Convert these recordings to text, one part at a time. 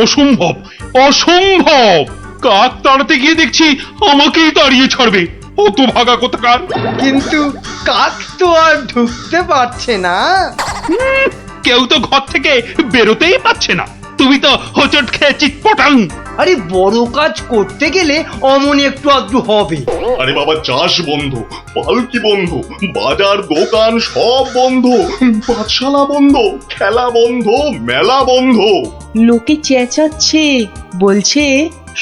অসম্ভব, অসম্ভব। কাক তাড়াতে গিয়ে দেখছি আমাকেই তাড়িয়ে ছাড়বে। অত ভাগা কোথাকার। কিন্তু কাক তো আর ঢুকতে পারছে না। কেউ তো ঘর থেকে বেরোতেই পাচ্ছে না। তুমি তো হোঁচট খেয়ে চিৎপটাং। আরে বড় কাজ করতে গেলে অমন একটু আধটু হবে। আরে বাবা, চাষ বন্ধ, পালকি বন্ধ, বাজার দোকান সব বন্ধ, পাঠশালা বন্ধ, খেলা বন্ধ, মেলা বন্ধ। লোকে চেঁচাচ্ছে, বলছে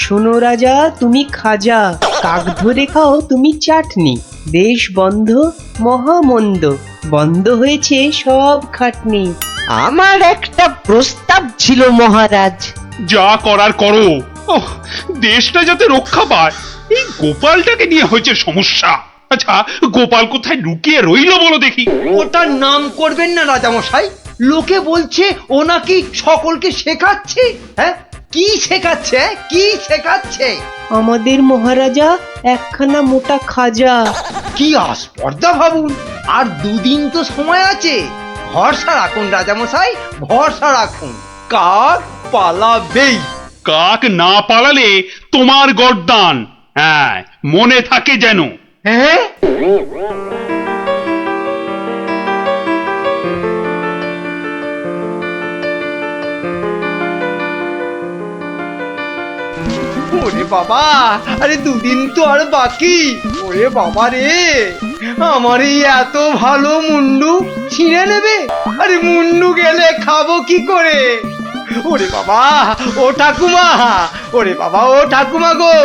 শোনো রাজা তুমি খাজা, কাক ধরে খাও তুমি চাটনি, দেশ বন্ধ মহামন্দ, বন্ধ হয়েছে সব খাটনি। আমার একটা প্রস্তাব ছিল মহারাজ। যা করার করো। ওহ, দেশটা যাতে রক্ষা পায়। এই গোপালটাকে নিয়ে হয়েছে সমস্যা। আচ্ছা, গোপাল কোথায় লুকিয়ে রইলো বলো দেখি। ওটার নাম করবেন না রাজামশাই। লোকে বলছে ও নাকি সকলকে শেখাচ্ছে। হ্যাঁ, কি শেখাচ্ছে? কি শেখাচ্ছে? আমাদের মহারাজা একখানা মোটা খাজা। কি আস্পর্ধা ভাবুন। আর দুদিন তো সময় আছে। ভরসা রাখুন রাজামশাই, ভরসা রাখুন। কাক পালাবেই। কাক না পালালে তোমার গর্দান। হ্যাঁ, মনে থাকে যেন। হ্যাঁ, ওরে বাবা, আরে দুদিন তো আর বাকি। ওরে বাবা রে, আমার এই এত ভালো মুন্ডু ছিঁড়ে নেবে। আরে মুন্ডু গেলে খাবো কি করে? ওরে বাবা, ও ঠাকুমা, ওরে বাবা, ও ঠাকুমা গো,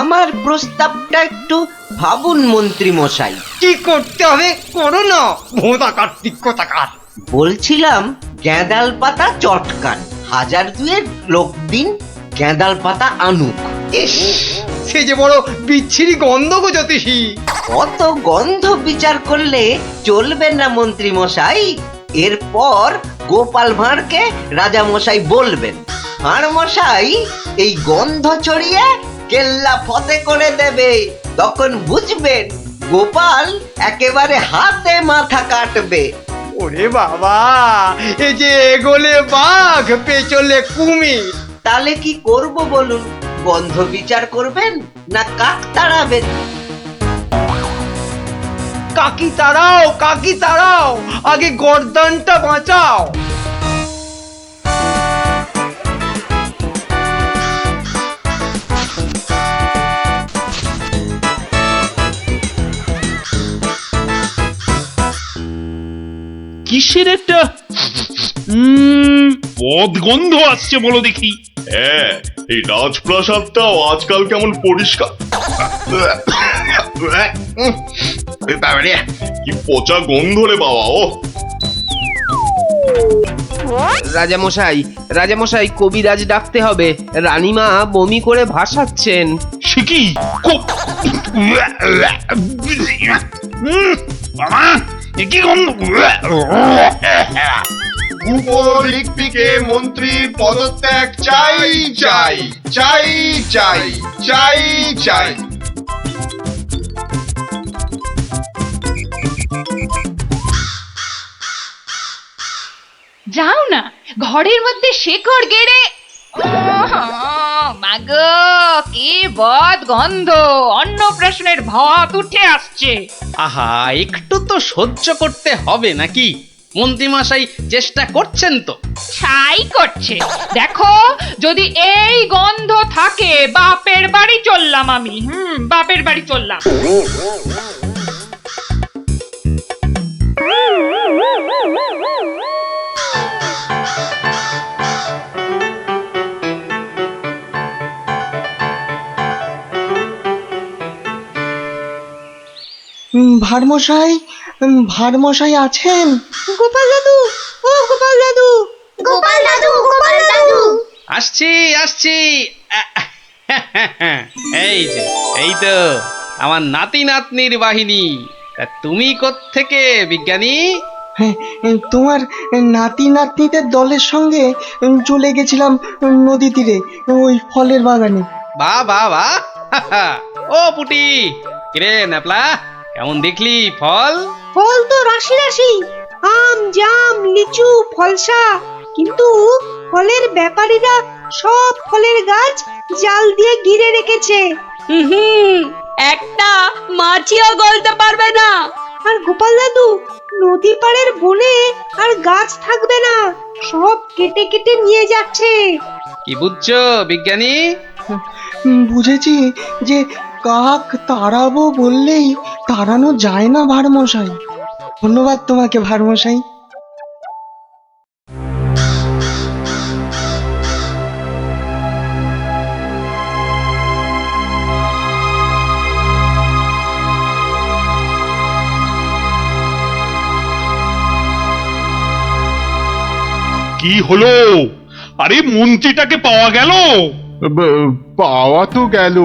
আমার প্রস্তাবটা একটু ভাবুন মন্ত্রী মশাই। কি করতে হবে করো না। ভোঁদা কার্তিক কোথাকার। বলছিলাম গ্যাঁদাল পাতা চটকান, 1000 লোক দিন গ্যাঁদাল পাতা আনুক। ইস, সে যে বড় বিচ্ছিরি গন্ধ গো জ্যোতিষী। অত গন্ধ বিচার করলে চলবে না মন্ত্রী মশাই। এরপর গোপাল ভাঁড়কে রাজা মশাই বলবেন, ভাঁড় মশাই এই গন্ধ ছড়িয়ে কেল্লা ফতে করে দেবে। তখন বুঝবেন গোপাল একেবারে হাতে মাথা কাটবে। ওরে বাবা, এ যে এগোলে বাঘ পেছলে কুমির। তাহলে কি করব বলুন? গন্ধ বিচার করবেন না কাক তাড়াবেন? কাকি তাড়াও, কাকি তাড়াও, আগে গর্দানটা বাঁচাও। কিসের একটা বদগন্ধ আসছে বলো দেখি। হ্যাঁ, এই রাজপ্রাসাদটাও আজকাল কেমন পরিষ্কার। কি পচা গন্ধ রে বাবা। ও রাজামশাই, রাজামশাই কবিরাজ ডাকতে হবে। রানীমা বমি করে ভাসাচ্ছেন। সে কি? বাবা, এ কি গন্ধ? উপরিক্তিকে মন্ত্রী পদত্যাগ চাই চাই চাই চাই চাই চাই। যাও না, ঘরের মধ্যে শেকড় গেড়ে। মাগো, কি বদ গন্ধ! অন্নপ্রাশনের ভাত উঠে আসছে। আহা, একটু তো সহ্য করতে হবে নাকি? মন্ত্রীমশাই চেষ্টা করছেন তো। ছাই করছে। দেখো, যদি এই গন্ধ থাকে, বাপের বাড়ি চললাম আমি। বাপের বাড়ি চললাম। ভাড়মশাই, ভাড়মশাই আছেন? গোপাল দাদু, ও গোপাল দাদু, গোপাল দাদু, গোপাল দাদু। আসছি আসছি। এই যে, এই তো আমার নাতি নাতনির বাহিনী। তা তুমি কোত্থেকে বিজ্ঞানী? হ্যাঁ, তোমার নাতি নাতনিদের দলের সঙ্গে চলে গেছিলাম নদী তীরে, ওই ফলের বাগানে। বাহ বাহ বাহ। ও পুটি, কিরে ন্যাপলা, কেমন দেখলি ফল? ফল তো রাশি রাশি, আম, জাম, লিচু, ফলসা, কিন্তু ফলের ব্যাপারীরা সব ফলের গাছ জাল দিয়ে ঘিরে রেখেছে। একটা মাছিও গলতে পারবে না। আর গোপাল দাদু, নদী পাড়ের বনে আর গাছ থাকবে না, সব কেটে কেটে নিয়ে যাচ্ছে। কি বুঝছো বিজ্ঞানী? বুঝেছি যে কাক তাড়াবো বললেই তাড়ানো যায় না ভারমশাই। ধন্যবাদ তোমাকে ভারমশাই। কি হলো? আরে মন্ত্রীটাকে পাওয়া গেল? পাওয়া তো গেল,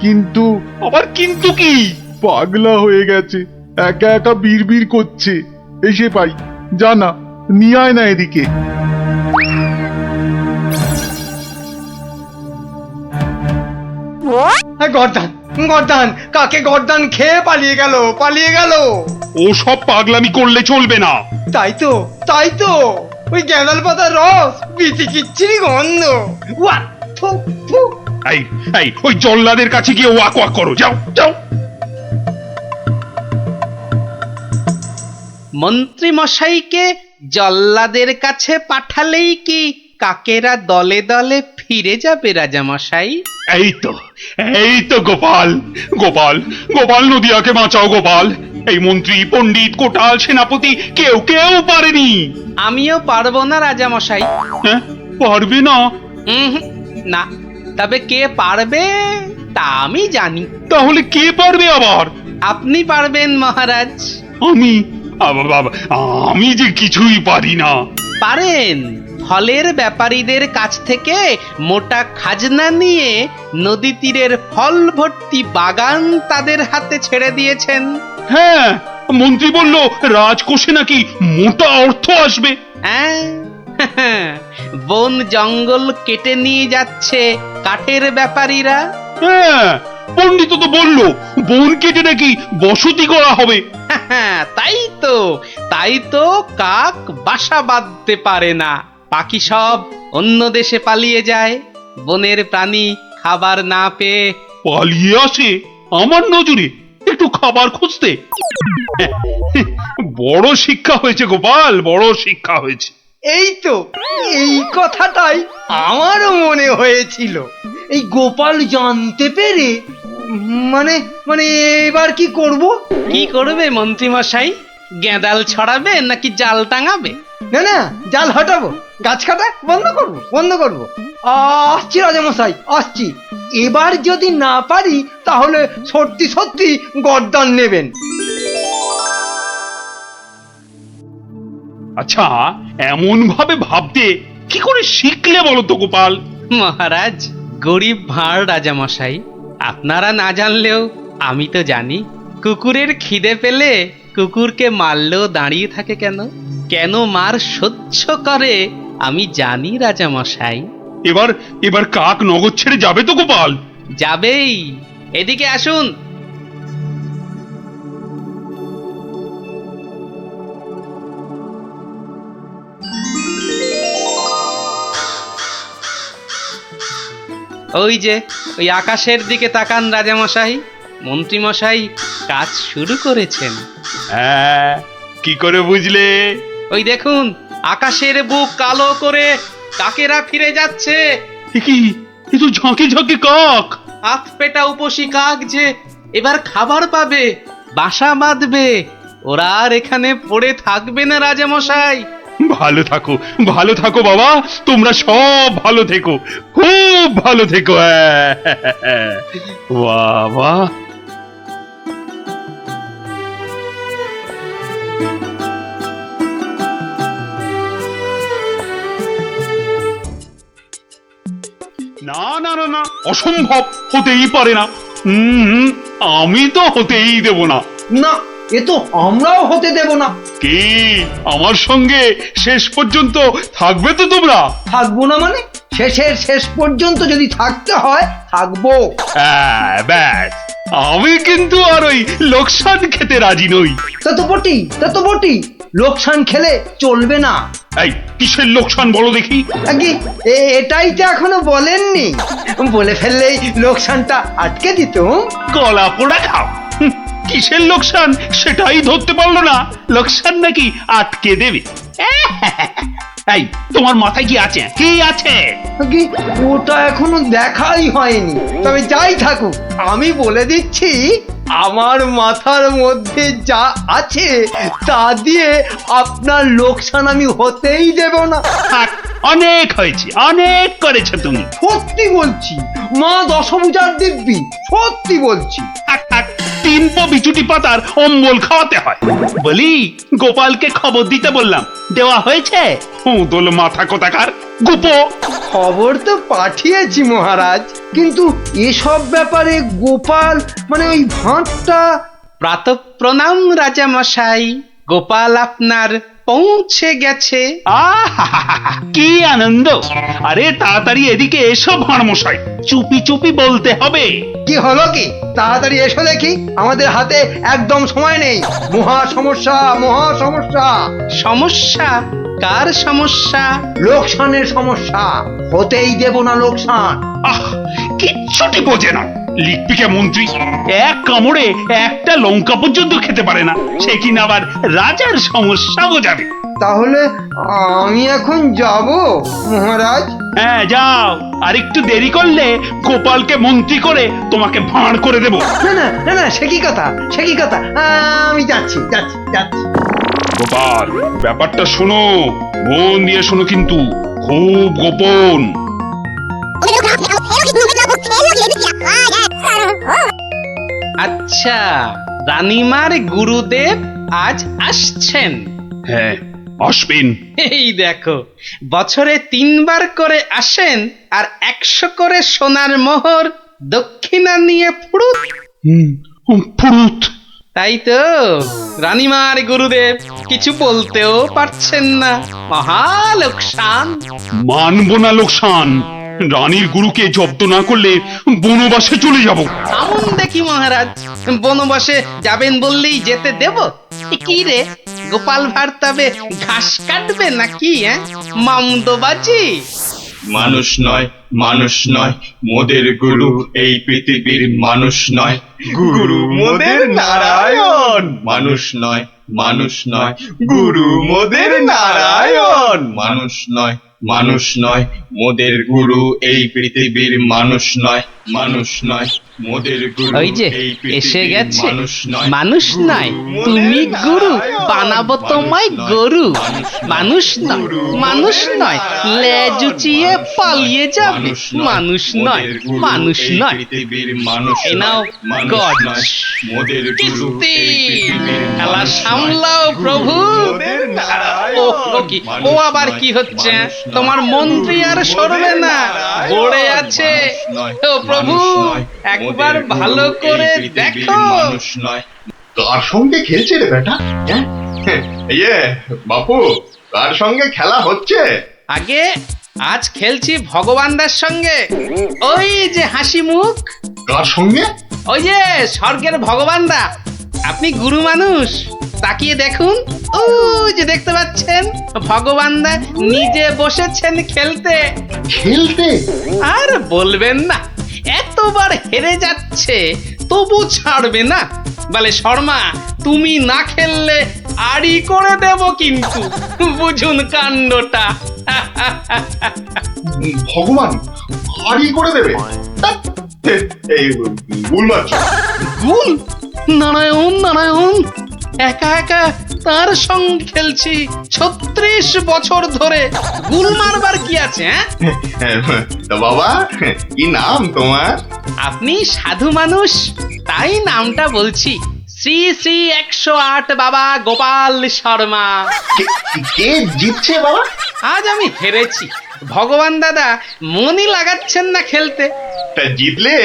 কিন্তু আবার কিন্তু কি? পাগলা হয়ে গেছে, একা একা বিড়বিড় করছে। এসে পাই, জানা নিয়ে আয় না এদিকে। গর্দান গর্দান, কাকে গর্দান খেয়ে পালিয়ে গেল, পালিয়ে গেল। ও সব পাগলামি করলে চলবে না। তাই তো, তাই তো, ওই গ্যাঁদাল পাতার রস, বিচি কিচ্ছিরি গন্ধ। ওয়া, থু, থু। এই এই ওই জল্লাদের কাছে গিয়ে ওয়াক ওয়াক করো, যাও যাও। মন্ত্রী মশাইকে জল্লাদের কাছে পাঠালেই কি কাকেরা দলে দলে ফিরে যাবে রাজা মশাই? এই তো গোপাল, গোপাল, গোপাল, নদিয়াকে বাঁচাও গোপাল। এই মন্ত্রী, পণ্ডিত, কোটাল, সেনাপতি কেউ কেউ পারেনি। আমিও পারবো না রাজা মশাই। হ্যাঁ, পারবে না? না, তবে কে পারবে তা আমি জানি। তাহলে কে পারবে আবার? আপনি পারবেন মহারাজ। আমি? আমি যে কিছুই পারি না। পারেন। ফলের ব্যাপারীদের কাছ থেকে মোটা খাজনা নিয়ে নদী তীরের ফল ভর্তি বাগান তাদের হাতে ছেড়ে দিয়েছেন। হ্যাঁ, মন্ত্রী বলল রাজকোষে নাকি মোটা অর্থ আসবে। হ্যাঁ, বন জঙ্গল কেটে নিয়ে যাচ্ছে কাঠের ব্যাপারীরা। হ্যাঁ, পণ্ডিত তো বলল বন কেটে নাকি বসতি করা হবে। তাই তো কাক বাসা বাঁধতে পারে না, পাখি সব অন্য দেশে পালিয়ে যায়। বনের প্রাণী খাবার না পেয়ে পালিয়ে আসে আমার নজরে একটু খাবার খুঁজতে। বড় শিক্ষা হয়েছে গোপাল, বড় শিক্ষা হয়েছে। এই তো, এই কথাটাই আমারও মনে হয়েছিল। এই গোপাল জানতে পেরে মানে মানে এবার কি করব? কি করবে মন্ত্রী মশাই? গেঁদাল ছড়াবে নাকি জাল টাঙাবে? না না, জাল হটাবো, গাছ কাটা বন্ধ করব, বন্ধ করব। আসছি রাজামশাই, আসছি। এবার যদি না পারি তাহলে সত্যি সত্যি গর্দান নেবেন। আচ্ছা, এমন ভাবে ভাবতে কি করে শিখলে বলো তো গোপাল? মহারাজ, গরিব ভাঁড় রাজা মশাই, আপনারা না জানলেও আমি তো জানি। কুকুরের খিদে পেলে কুকুরকে মারলেও দাঁড়িয়ে থাকে কেন? কেন মার সহ্য করে আমি জানি রাজা মশাই। এবার কাক নগর ছেড়ে যাবে তো গোপাল? যাবেই। এদিকে আসুন। ওই যে ওই আকাশের দিকে তাকান রাজা মশাই, মন্ত্রী মশাই কাজ শুরু করেছেন। হ্যাঁ, কি করে বুঝলে? ওই দেখুন, আকাশের বুক কালো করে কাকেরা ফিরে যাচ্ছে। কি, এ তো ঝাঁকে ঝাঁকে কাক। হাত পেটা উপসী কাক যে এবার খাবার পাবে, বাসা বাঁধবে। ওরা আর এখানে পড়ে থাকবে না রাজা মশাই। ভালো থাকো, ভালো থাকো বাবা, তোমরা সব ভালো থেকো, খুব ভালো থেকো। বাবা, না না না না, অসম্ভব, হতেই পারে না। আমি তো হতেই দেব না। না, এ তো আমরাও হতে দেব না। কি, আমার সঙ্গে শেষ পর্যন্ত থাকবে তো তোমরা? থাকবো না মানে? শেষের শেষ পর্যন্ত যদি থাকতে হয় থাকবো। হ্যাঁ, ব্যাস, আমি কিন্তু আর ওই লোকসান খেতে রাজি নই। তা তো বটি, তা তো বটি। লোকসান খেলে চলবে না। এই কিসের লোকসান বলো দেখি? আগে এটাই তো এখনো বলেননি, বলে ফেললেই লোকসানটা আটকে দিত। গলা পোড়া খাও। কিসের লোকসান সেটাই ধরতে পারলো না, লোকসান নাকি আটকে দেবে। এই তোমার মাথায় কি আছে, কি আছে? আগে ওটা এখনো দেখাই হয়নি, তবে যাই থাকুক আমি বলে দিচ্ছি, আমার মাথার মধ্যে যা আছে তা দিয়ে আপনার লোকসান আমি হতেই দেব না। থাক, অনেক হয়েছে, অনেক করেছো তুমি। সত্যি বলছি, মা দশভুজার দিব্যি, সত্যি বলছি। থাক থাক, 3 পো বিচুটি পাতার অম্বল খাওয়াতে হয়। বলি গোপালকে খবর দিতে বললাম, দেওয়া হয়েছে? দোল মাথা কোথাকার গুপো। খবর তো পাঠিয়েছি মহারাজ, কিন্তু এসব ব্যাপারে গোপাল মানে ওই ভাঁটটা। প্রাতঃ প্রণাম রাজা মশাই, গোপাল আপনার পৌঁছে গেছে। আহা, কি আনন্দ! আরে তাড়াতাড়ি এদিকে এসো ভাঁড়মশাই, চুপি চুপি বলতে হবে। কি হলো কি? তাড়াতাড়ি এসো দেখি, আমাদের হাতে একদম সময় নেই। মহা সমস্যা, মহা সমস্যা। সমস্যা? কার সমস্যা? লোকসানের সমস্যা, হতেই দেব না লোকসান। আহ, কিচ্ছুটি বোঝে না। লিখপিকা মন্ত্রী এক কামড়ে একটা লঙ্কা পর্যন্ত খেতে পারে না, সে কিনা আবার রাজার সমস্যা বোঝাবে। তাহলে আমি এখন যাব মহারাজ? হ্যাঁ যাও, আর একটু দেরি করলে গোপালকে মন্ত্রী করে তোমাকে ভাঁড় করে দেব। না না না না, সে কি কথা, সে কি কথা, আমি যাচ্ছি যাচ্ছি যাচ্ছি। গোপাল, ব্যাপারটা শোনো, মন দিয়ে শোনো, কিন্তু খুব গোপন। আচ্ছা, রানীমার গুরুদেব আজ আসছেন? হ্যাঁ, আসবেন। এই দেখো, বছরে 3 বার করে আসেন, আর 100 করে সোনার মোহর দক্ষিণা নিয়ে ফুরুত। ফুরুত। তাই তো, রানীমার গুরুদেব কিছু বলতেও পারছেন না, মহা লোকসান। মানবো না লোকসান, রানীর গুরুকে জব্দ না করলে বনবাসে চলে যাব। আমন দেখি মহারাজ, বনবাসে যাবেন বললেই যেতে দেব? কি রে, গোপাল ভাঁড় তবে ঘাস কাটবে নাকি? মামদোবাজি? মানুষ নয়, মানুষ নয়, মোদের গুরু এই পৃথিবীর মানুষ নয়, গুরু মোদের নারায়ণ। মানুষ নয়, মানুষ নয়, গুরু মোদের নারায়ণ। মানুষ নয়, মানুষ নয়, মোদের গুরু এই পৃথিবীর মানুষ নয়, মানুষ নয়, মোদের গুরু ওই যে এই এসে পৃথিবীর গেছে, মানুষ নয়, মানুষ নয়, তুমি গুরু, বানাবো তোমায় গরু। মানুষ নয়, মানুষ নয়, লেজ উঁচিয়ে পালিয়ে যাবে। মানুষ নয়, মানুষ নয়। পৃথিবীর মানুষ এই নাও মানুষ গজ। নয়, মোদের গুরু কিস্তি, এই পৃথিবীর খেলা মানুষ সামলাও নয়, প্রভু। মোদের নারায়ণ। ও কি, ও আবার কি হচ্ছে? তোমার মন্ত্রী আর সরবে না, পড়ে আছে। ও প্রভু, একবার ভালো করে দেখো। মানুষ নয়। কার সঙ্গে খেলছে রে বেটা? ইয়ে বাপু, কার সঙ্গে খেলা হচ্ছে? আগে আজ খেলছি ভগবানদার সঙ্গে। ওই যে হাসি মুখ, কার সঙ্গে? ওই যে স্বর্গের ভগবানদা। আপনি গুরু মানুষ, তাকিয়ে দেখুন, ও যে দেখতে পাচ্ছেন, ভগবানদা নিজে বসেছেন খেলতে। খেলতে? আর বলবেন না, এতবার হেরে যাচ্ছে তবু ছাড়বে না। বলে, শর্মা তুমি না খেললে আড়ি করে দেব কিন্তু, বুঝুন কাণ্ডটা। ভগবান হারি করে দেবে? ধ্যাৎ, এই ভুল মারছো। গুল? নারায়ণ নারায়ণ, একা একা তার সঙ্গে খেলছি 36 বছর ধরে, গুল মারবার কি আছে? তা বাবা, কি নাম তোমার? আপনি সাধু মানুষ, তাই নামটা বলছি। শ্রী শ্রী 108 বাবা গোপাল শর্মা। কে জিতছে বাবা? আজ আমি হেরেছি, ভগবান দাদা মনই লাগাচ্ছেন না খেলতে। তা জিতলে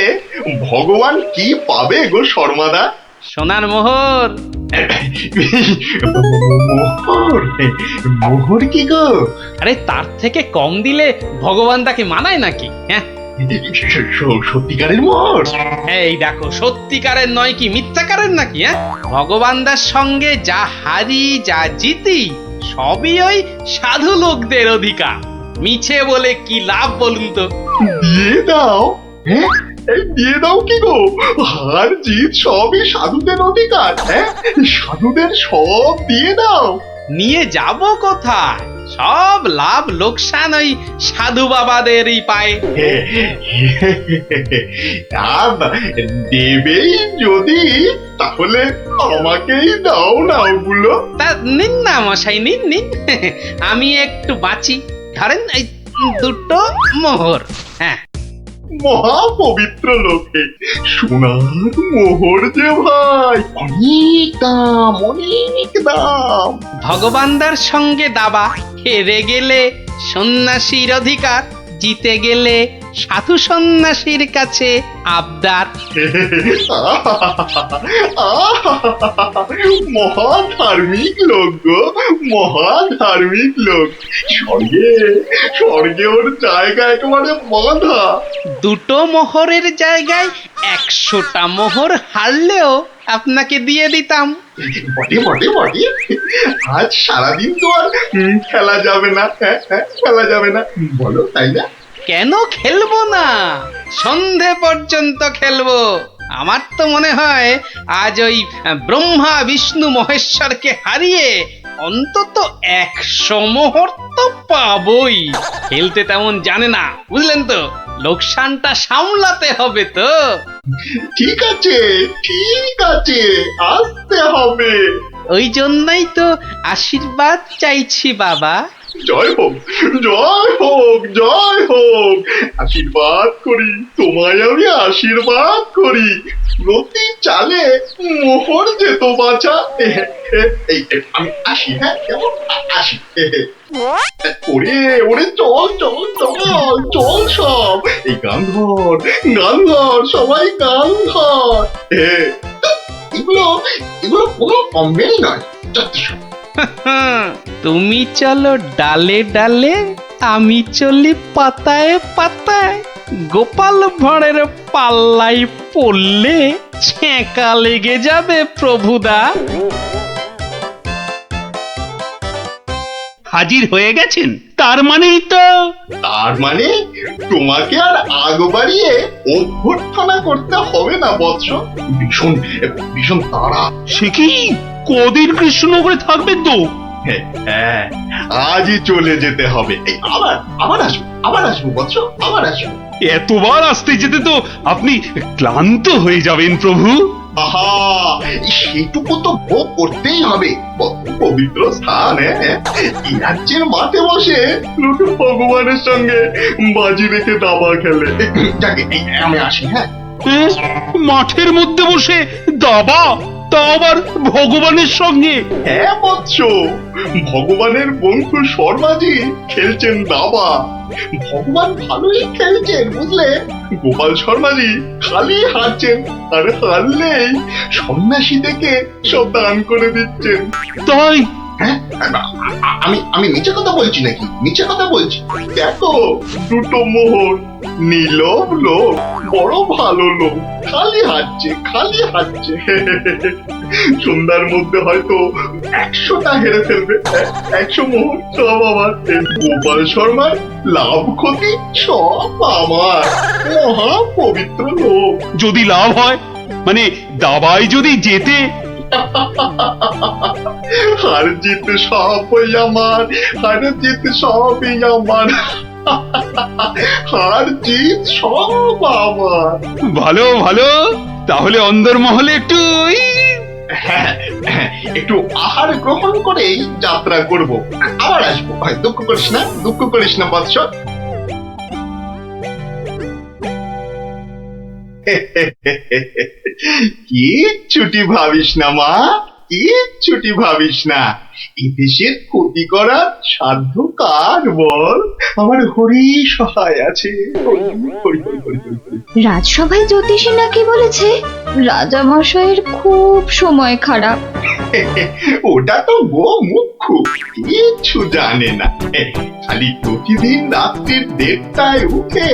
ভগবান কি পাবে গো শর্মাদা? সোনার মোহর। মোহর? মোহর কি গো? আরে তার থেকে কম দিলে ভগবান তাকে মানায় নাকি? সত্যিকারের মোহর? এই দেখো, সত্যিকারের নয় কি মিথ্যাকারের নাকি? ভগবানদার সঙ্গে যা হারি যা জিতি সবই ওই সাধু লোকদের অধিকার। মিছে বলে কি লাভ বলুন তো? দিয়ে দাও। হ্যাঁ, এই দিয়ে দাও কি গো? হার জিত সবই সাধুদের অধিকার। হ্যাঁ, সাধুদের সব দিয়ে দাও। নিয়ে যাব কোথায়? সব লাভ লোকসান ওই সাধু বাবাদেরই পায়। দেবেই যদি, তাহলে আমাকেই দাও না ওগুলো। তা নিন না মশাই, নিন নিন। আমি একটু বাঁচি। ধরেন এই দুটো মোহর। হ্যাঁ, মহা পবিত্র লোকে সোনার মোহর যে ভাই, অনেক দাম, অনেক দাম। ভগবানদার সঙ্গে দাবা, হেরে গেলে সন্ন্যাসীর অধিকার, জিতে গেলে সাধু সন্ন্যাসীর কাছে আবদার। মহা ধার্মিক লোক গো, মহা ধার্মিক লোক। স্বর্গে, স্বর্গে ওর জায়গা একেবারে বাঁধা। দুটো মোহরের জায়গায় 100টা মোহর হারলেও আপনাকে দিয়ে দিতাম। বটে বটে বটে, আজ সারাদিন তো আর খেলা যাবে না। হ্যাঁ, খেলা যাবে না, বলো তাই না? কেন খেলবো না? সন্ধে পর্যন্ত খেলবো। আমার তো মনে হয় আজ ওই ব্রহ্মা বিষ্ণু মহেশ্বরকে হারিয়ে অন্তত 100 মোহর তো পাবই। খেলতে তেমন জানে না, বুঝলেন তো? লোকসানটা সামলাতে হবে তো। ঠিক আছে, ঠিক আছে, আসতে হবে। ওই জন্যই তো আশীর্বাদ চাইছি বাবা। জয় হোক, জয় হোক, জয় হোক। আশীর্বাদ করি, তোমায় আমি আশীর্বাদ করি। প্রতি চালে মোহর যেত বাঁচা। এই আমি আসি, হ্যাঁ, কেমন আসি। ওরে ওরে, চল চল চল চল সব। এই গান ধর, গান ধর, সবাই গান ধর। এগুলো এগুলো কোনো কমেই নয়। যথেষ্ট। তুমি চলো ডালে ডালে, আমি চলি পাতায় পাতায়। গোপাল ভাঁড়ের পাল্লাই পড়লে ছেঁকা লেগে যাবে প্রভুদা। হাজির হয়ে গেছেন, তার মানেই তো। তার মানে তোমাকে আর আগ বাড়িয়ে অভ্যর্থনা করতে হবে না বৎস। ভীষণ ভীষণ তাড়া। সে কি কদিন কৃষ্ণনগরে থাকবেন তো? হ্যাঁ, আজই চলে যেতে হবে। এই আবার আবার আসবো, আবার আসবো বৎস, আবার আসবো। এতবার আসতে যেতে তো আপনি ক্লান্ত হয়ে যাবেন প্রভু। আহা, সেটুকু তো ভোগ করতেই হবে। পবিত্র স্থান, এই রাজ্যের মাঠে বসে দুটো ভগবানের সঙ্গে বাজি রেখে দাবা খেলে। যাকে আমি আসি। হ্যাঁ, মাঠের মধ্যে বসে দাবা, তা আবার ভগবানের সঙ্গে? হ্যাঁ বৎস, ভগবানের বন্ধু শর্মাজি খেলছেন দাবা। ভগবান ভালোই খেলছেন, বুঝলে। গোপাল শর্মাজি খালি হারছেন, আর হারলেই সন্ন্যাসী থেকে সব দান করে দিচ্ছেন। তাই? হ্যাঁ, আমি আমি মিছে কথা বলছি নাকি? মিছে কথা বলছি? দেখো, দুটো মোহর, নীলব লোক, বড় ভালো লোক, খালি হাঁটছে, খালি হাঁটছে। সন্ধ্যার মধ্যে হয়তো 100টা হেরে ফেলবে। 100 মোহর সব আমার। গোপাল শর্মার লাভ ক্ষতি সব আমার। মহা পবিত্র লোক। যদি লাভ হয়, মানে দাবায় যদি জেতে? হার জিত সবই আমার, হার জিত সবই আমার, হার জিত সব আমার। ভালো ভালো, তাহলে অন্দরমহলে একটু হ্যাঁ, একটু আহার গ্রহণ করেই যাত্রা করব। আবার আসবো। দুঃখ করিস না, দুঃখ করিস না বৎস। কিচ্ছুটি ভাবিস না মা, কিচ্ছুটি ভাবিস না। এই দেশের ক্ষতি করার সাধ্য কার বল? আমার হরি সহায় আছে। রাজসভায় জ্যোতিষী নাকি বলেছে রাজা মশাইয়ের খুব সময় খারাপ। ওটা তো গো মুখ্য, কিচ্ছু জানে না। খালি প্রতিদিন রাত্রির 1:30টায় উঠে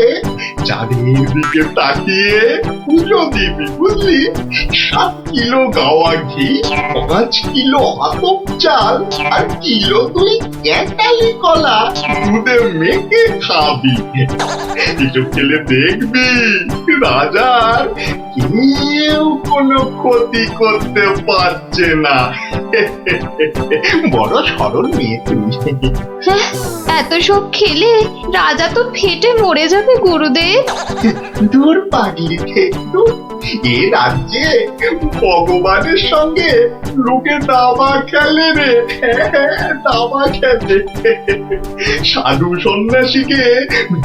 চাঁদের দিকে তাকিয়ে পুজো দিবি, বুঝলি? 7 কিলো গাওয়া ঘি, 5 কিলো আতপ চাল আর কিলো 2 ক্যাটালি কলা দুধে মেখে খাবি। এসব খেলে দেখবি রাজার কেউ কোনো ক্ষতি করতে পারছে না। বড় সরল মেয়ে তুমি। হ্যাঁ, এত সব খেলে রাজা তো ফেটে মরে যাবে গুরুদেব। দূর পাগলি খেতু, এ রাজ্যে ভগবানের সঙ্গে লোকে দাবা খেলে রে, দাবা খেলে। সাধু সন্ন্যাসীকে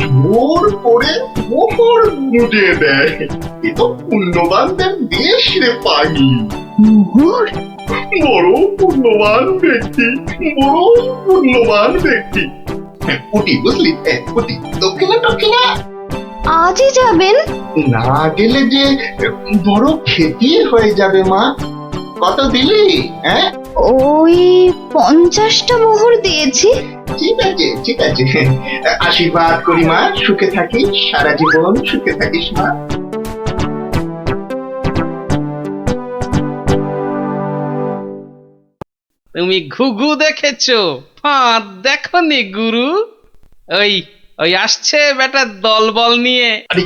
জোর করে মোহর গুঁজে দেয়। এ তো পুণ্যবানদের দেশ রে পাগলি। বড় পুণ্যবান ব্যক্তি, বড় পুণ্যবান ব্যক্তি। পুটি, বুঝলি? পুটি, দক্ষিণা টক্ষিণা আজই যাবেন? না গেলে যে বড় ক্ষতি হয়ে যাবে মা। কত দিলি? হ্যাঁ, ওই 50টা মোহর দিয়েছি। ঠিক আছে, ঠিক আছে। আশীর্বাদ করি মা, সুখে থাকিস, সারা জীবন সুখে থাকিস মা। তুমি ঘুঘু দেখেছো, ফাঁদ দেখনি গুরু? ওই ওই আসছে বেটা দলবল নিয়ে। আরে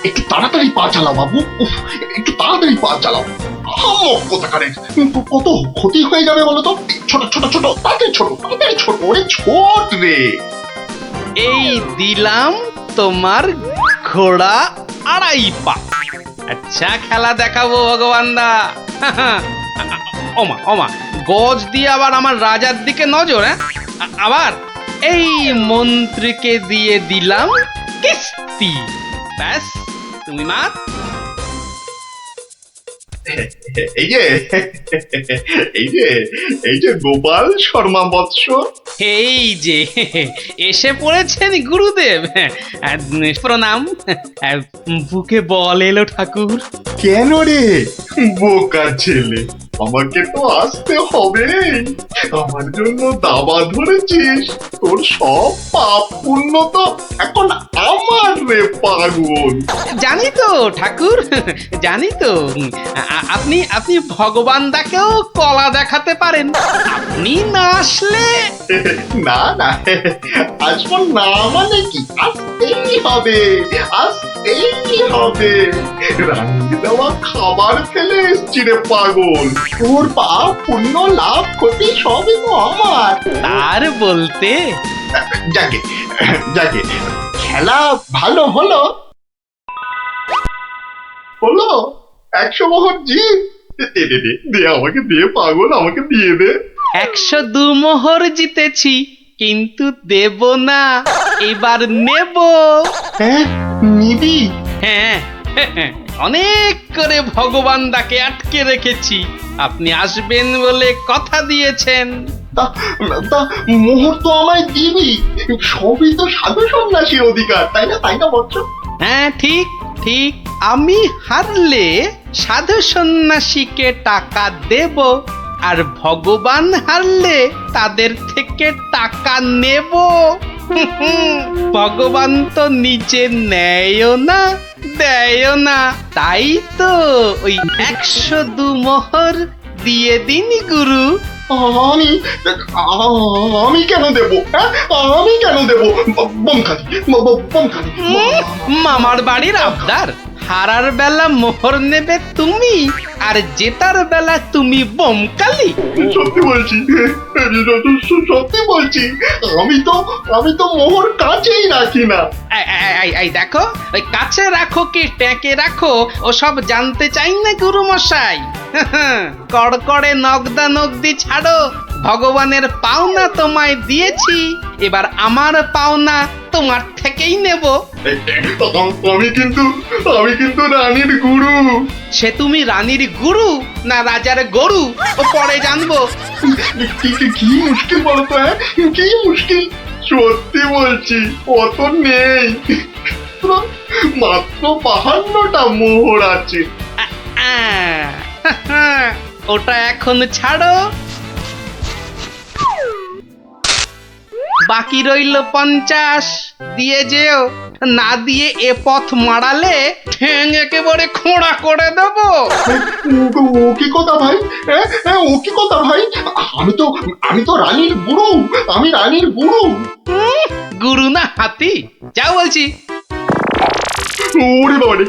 একটু তাড়াতাড়ি পা চালাও বাবু। উফ, একটু তাড়াতাড়ি পা চালাও। কত ক্ষতি হয়ে যাবে বলো তো? ছোট ছোট ছোট, তাড়াতাড়ি ছোট, তাড়াতাড়ি ছোট, ওরে ছোট রে। এই দিলাম তোমার ঘোড়া 2.5 পা। আচ্ছা খেলা দেখাবো ভগবান দা। ওমা ওমা, গজ দিয়ে আবার আমার রাজার দিকে নজর। হ্যাঁ, আবার এই মন্ত্রীকে দিয়ে দিলাম কিস্তি। ব্যাস, তুমি মা। এই যে এই যে গোপাল শর্মা বৎস। এই যে এসে পড়েছেন গুরুদেব। প্রণাম। বুকে বল এলো ঠাকুর। কেন রে বোকা ছেলে, আমাকে তো আসতে হবে। আমার জন্য দাবা ধরেছিস, তোর সব পাপ পুণ্য তো এখন আমার রে পাগল। জানি তো ঠাকুর, জানি তো। আপনি আপনি ভগবান দাকেও কলা দেখাতে পারেন। আপনি না আসলে না না, আসবো না মানে কি? আসতেই হবে, আসতেই হবে। রান্না দেওয়া খাবার ফেলে এসছি রে পাগল। তোর পাপ পুণ্য লাভ ক্ষতি সবই তো আমার। আর বলতে যাকে যাকে খেলা ভালো হলো হলো। 100 মোহর জিত। দে আমাকে, দে পাগল, আমাকে দিয়ে দে। 102 মোহর জিতেছি, কিন্তু দেব না, এবার নেব। হ্যাঁ, নিবি? হ্যাঁ, অনেক করে ভগবান দাকে আটকে রেখেছি। আপনি আসবেন বলে কথা দিয়েছেন। তা মোহর তো আমায় দিবি। সবই তো সাধু সন্ন্যাসীর অধিকার, তাই না? তাই না বচ্চ? হ্যাঁ, ঠিক ঠিক। আমি হারলে সাধু সন্ন্যাসীকে টাকা দেব, আর ভগবান হারলে তাদের থেকে টাকা নেব। ভগবান তো নিজে নেয়ও না, দেয়ও না। তাই তো ওই 102 মোহর দিয়ে দিন গুরু। আমি কেন দেব? হ্যাঁ, আমি কেন দেব? বোমখালি মামার বাড়ির আবদার। হারার বেলা মোহর নেবে তুমি, আর জেতার বেলা তুমি বোমকালি। সত্যি বলছি, সত্যি বলছি। আমি তো মোহর কাছেই রাখি না। এই দেখো, ওই কাছে রাখো কি ট্যাঁকে রাখো ওসব জানতে চাই না গুরু মশাই। কড়কড়ে নগদা নগদি ছাড়ো। ভগবানের পাওনা তোমায় দিয়েছি, এবার আমার পাওনা তোমার থেকেই নেব। আমি কিন্তু রানীর গুরু। সে তুমি রানীর গুরু না রাজার গরু, ও পরে জানবো। কি মুশকিল বলতো? হ্যাঁ, কি মুশকিল? সত্যি বলছি, অত নেই। মাত্র 52টা মোহর আছে। ওটা এখন ছাড়ো। বাকি রইল 50 দিয়ে যেও, না দিয়ে এ পথ মারালে ঠ্যাং একেবারে খোঁড়া করে দেবো। ও কি কথা ভাই? ও কি কথা ভাই? আমি তো রানীর গুরু, আমি রানীর গুরু। গুরু না হাতি, যাও বলছি। ওরে বাবারে,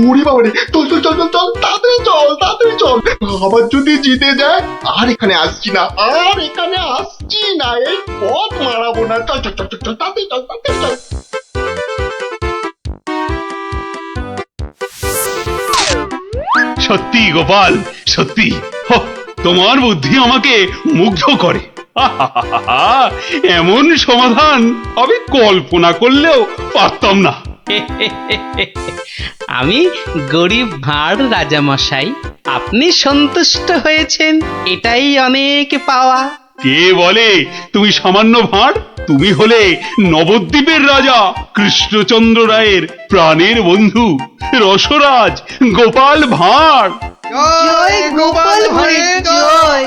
ওরে বাবারে, চল চল চল চল চল, তাড়াতাড়ি চল, তাড়াতাড়ি চল। আবার যদি জিতে যায়, আর এখানে আসছি না, আর এখানে আসছি না, এই পথ মারাবো না। চল চল চল চল চল, তাড়াতাড়ি চল, তাড়াতাড়ি চল। সত্যি গোপাল, সত্যি তোমার বুদ্ধি আমাকে মুগ্ধ করে। আহাহাহা, এমন সমাধান আমি কল্পনা করলেও পারতাম না। আমি গরিব ভাঁড় রাজামশাই, আপনি সন্তুষ্ট হয়েছেন, এটাই অনেক পাওয়া। কে বলে তুমি সামান্য ভাঁড়? তুমি হলে নবদ্বীপের রাজা কৃষ্ণচন্দ্র রায়ের প্রাণের বন্ধু রসরাজ গোপাল ভাঁড়। জয় গোপাল ভাঁড়ের জয়।